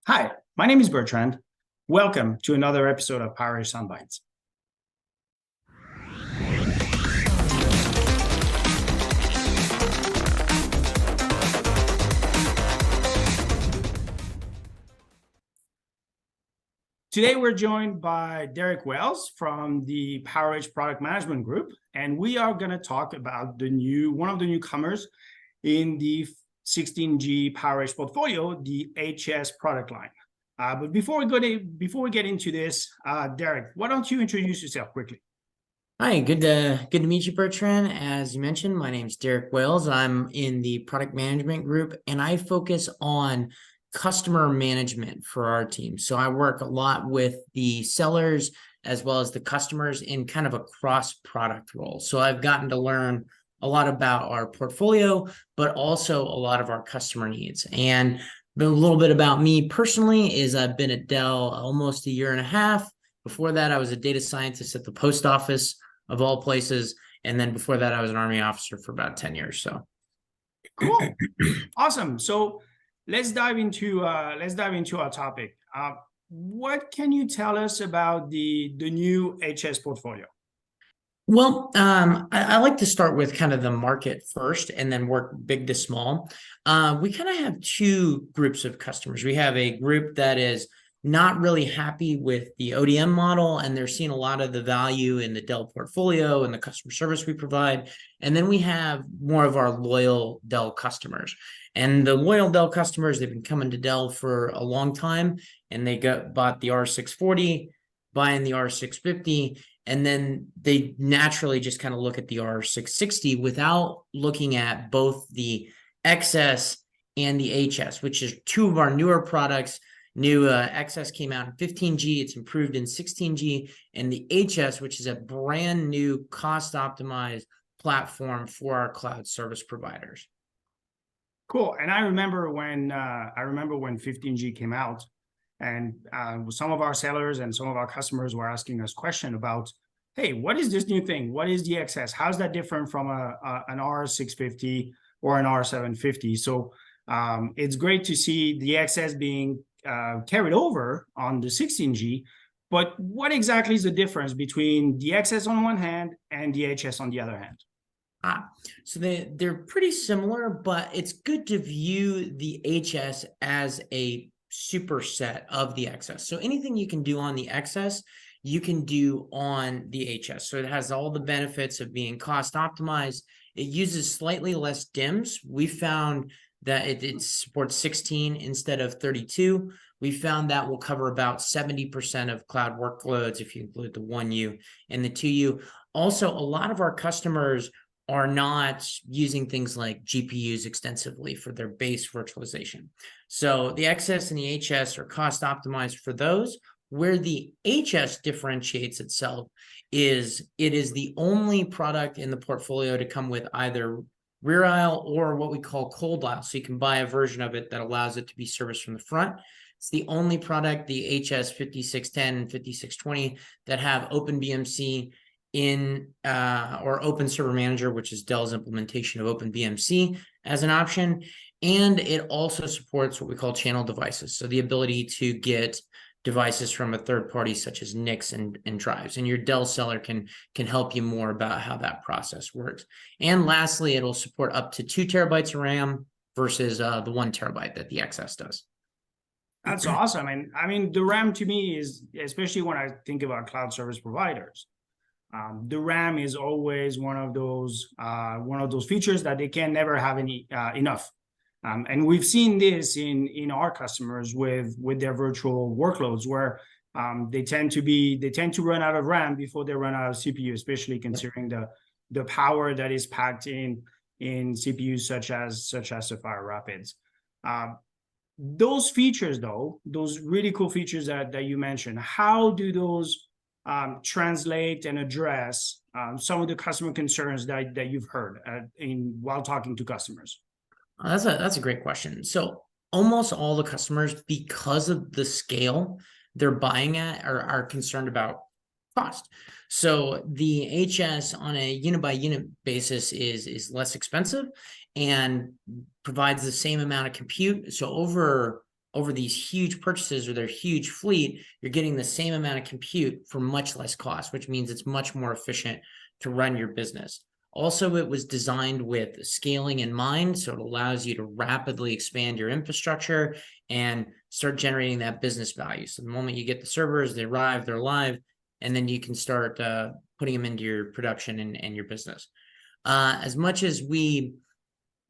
Hi, my name is Bertrand. Welcome to another episode of PowerEdge SoundBytes. Today, we're joined by Derek Wells from the PowerEdge Product Management Group, and we are going to talk about one of the newcomers in the 16G PowerEdge portfolio, the HS product line. But before we get into this, Derek, why don't you introduce yourself quickly? Hi, good to meet you, Bertrand. As you mentioned, my name's Derek Wells. I'm in the product management group, and I focus on customer management for our team. So I work a lot with the sellers as well as the customers in kind of a cross-product role. So I've gotten to learn a lot about our portfolio, but also a lot of our customer needs. And a little bit about me personally is I've been at Dell almost a year and a half. Before that, I was a data scientist at the post office, of all places. And then before that, I was an Army officer for about 10 years. So cool. Awesome. So let's dive into our topic. What can you tell us about the new HS portfolio? Well, I like to start with kind of the market first and then work big to small. We kind of have two groups of customers. We have a group that is not really happy with the ODM model, and they're seeing a lot of the value in the Dell portfolio and the customer service we provide. And then we have more of our loyal Dell customers. And the loyal Dell customers, they've been coming to Dell for a long time, and they bought the R640, buying the R650, and then they naturally just kind of look at the R660 without looking at both the XS and the HS, which is two of our newer products. New XS came out in 15G, it's improved in 16G, and the HS, which is a brand new cost-optimized platform for our cloud service providers. Cool. And I remember when 15G came out, and some of our sellers and some of our customers were asking us questions about, hey, what is this new thing? What is the XS? How's that different from an R650 or an R750? So it's great to see the XS being carried over on the 16G, but what exactly is the difference between the XS on one hand and the HS on the other hand? So they're pretty similar, but it's good to view the HS as a superset of the XS. So anything you can do on the XS, you can do on the HS. So it has all the benefits of being cost optimized. It uses slightly less DIMMs. We found that it supports 16 instead of 32. We found that will cover about 70% of cloud workloads if you include the 1U and the 2U. Also, a lot of our customers are not using things like GPUs extensively for their base virtualization. So the XS and the HS are cost optimized for those. Where the HS differentiates itself is it is the only product in the portfolio to come with either rear aisle or what we call cold aisle. So you can buy a version of it that allows it to be serviced from the front. It's the only product, the HS 5610 and 5620, that have OpenBMC or Open Server Manager, which is Dell's implementation of OpenBMC, as an option. And it also supports what we call channel devices. So the ability to get devices from a third party such as NICs and drives, and your Dell seller can help you more about how that process works. And lastly, it'll support up to 2 terabytes of RAM versus the 1 terabyte that the XS does. That's awesome. And I mean, the RAM to me is, especially when I think about cloud service providers, the RAM is always one of those features that they can never have enough. And we've seen this in our customers with their virtual workloads, where they tend to run out of RAM before they run out of CPU, especially considering the power that is packed in CPUs such as Sapphire Rapids. Those features, though, those really cool features that you mentioned, how do those translate and address some of the customer concerns that you've heard while talking to customers? That's a great question. So almost all the customers, because of the scale they're buying at, are concerned about cost. So the HS on a unit by unit basis is less expensive and provides the same amount of compute. So over over these huge purchases or their huge fleet, you're getting the same amount of compute for much less cost, which means it's much more efficient to run your business. Also, it was designed with scaling in mind, so it allows you to rapidly expand your infrastructure and start generating that business value. So the moment you get the servers, they arrive, they're live, and then you can start putting them into your production and your business. As much as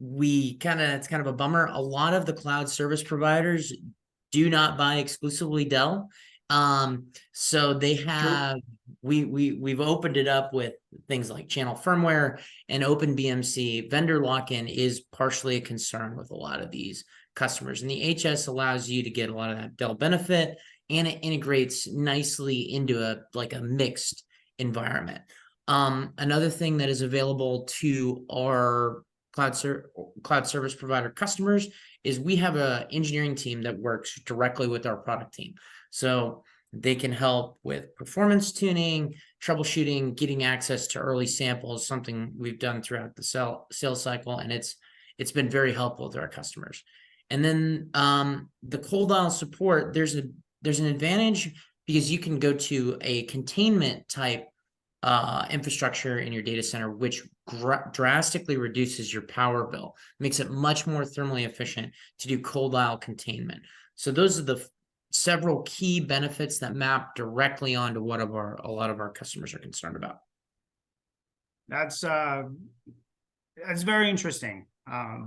it's kind of a bummer, a lot of the cloud service providers do not buy exclusively Dell. So they have we've opened it up with things like channel firmware and OpenBMC. Vendor lock-in is partially a concern with a lot of these customers, and the HS allows you to get a lot of that Dell benefit, and it integrates nicely into a mixed environment. Another thing that is available to our cloud service provider customers is we have an engineering team that works directly with our product team. So they can help with performance tuning, troubleshooting, getting access to early samples, something we've done throughout the sales cycle, and it's been very helpful to our customers. And then the cold dial support, there's an advantage because you can go to a containment type infrastructure in your data center, which drastically reduces your power bill, makes it much more thermally efficient to do cold dial containment. So those are the several key benefits that map directly onto what a lot of our customers are concerned about. That's very interesting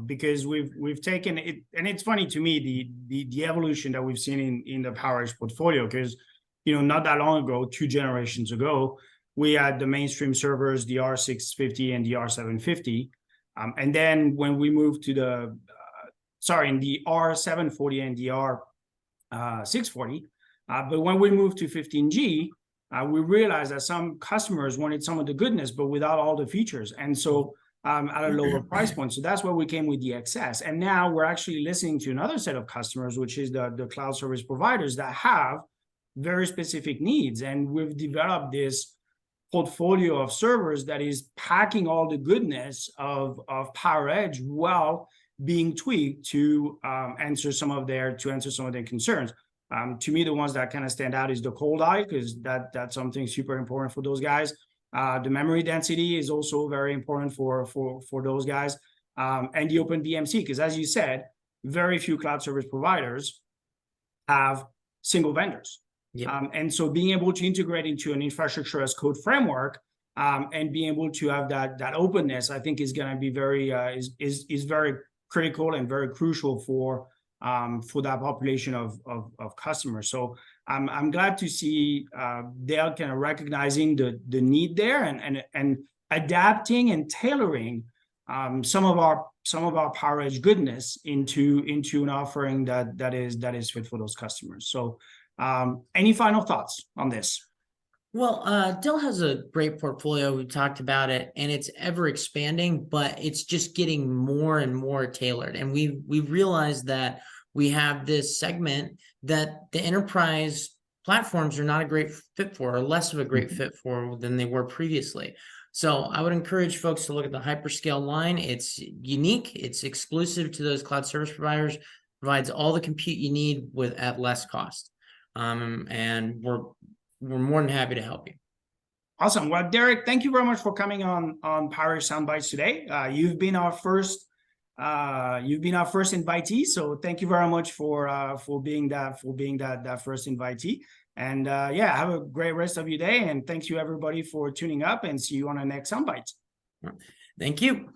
because we've taken it, and it's funny to me the evolution that we've seen in the PowerEdge portfolio, because not that long ago, 2 generations ago, we had the mainstream servers, the R650 and the R750, and then when we moved to the R740 and the R640, but when we moved to 15G, we realized that some customers wanted some of the goodness, but without all the features, and so at a lower price point. So that's where we came with the XS, and now we're actually listening to another set of customers, which is the cloud service providers that have very specific needs, and we've developed this portfolio of servers that is packing all the goodness of PowerEdge while being tweaked to answer some of their concerns. To me, the ones that kind of stand out is the cold eye, because that's something super important for those guys. The memory density is also very important for those guys, and the OpenBMC, because as you said, very few cloud service providers have single vendors. Yep. And so being able to integrate into an infrastructure as code framework and being able to have that openness, I think is going to be very critical and very crucial for that population of customers. So I'm glad to see Dell kind of recognizing the need there and adapting and tailoring some of our PowerEdge goodness into an offering that is fit for those customers. So any final thoughts on this? Well, Dell has a great portfolio. We talked about it, and it's ever expanding, but it's just getting more and more tailored. And we realized that we have this segment that the enterprise platforms are not a great fit for, or less of a great fit for than they were previously. So I would encourage folks to look at the hyperscale line. It's unique. It's exclusive to those cloud service providers, provides all the compute you need at less cost. And we're more than happy to help you. Awesome. Well, Derek, thank you very much for coming on PowerEdge SoundBytes today. You've been our first invitee, so thank you very much for being that first invitee. And have a great rest of your day. And thank you everybody for tuning up, and see you on the next SoundBytes. Thank you.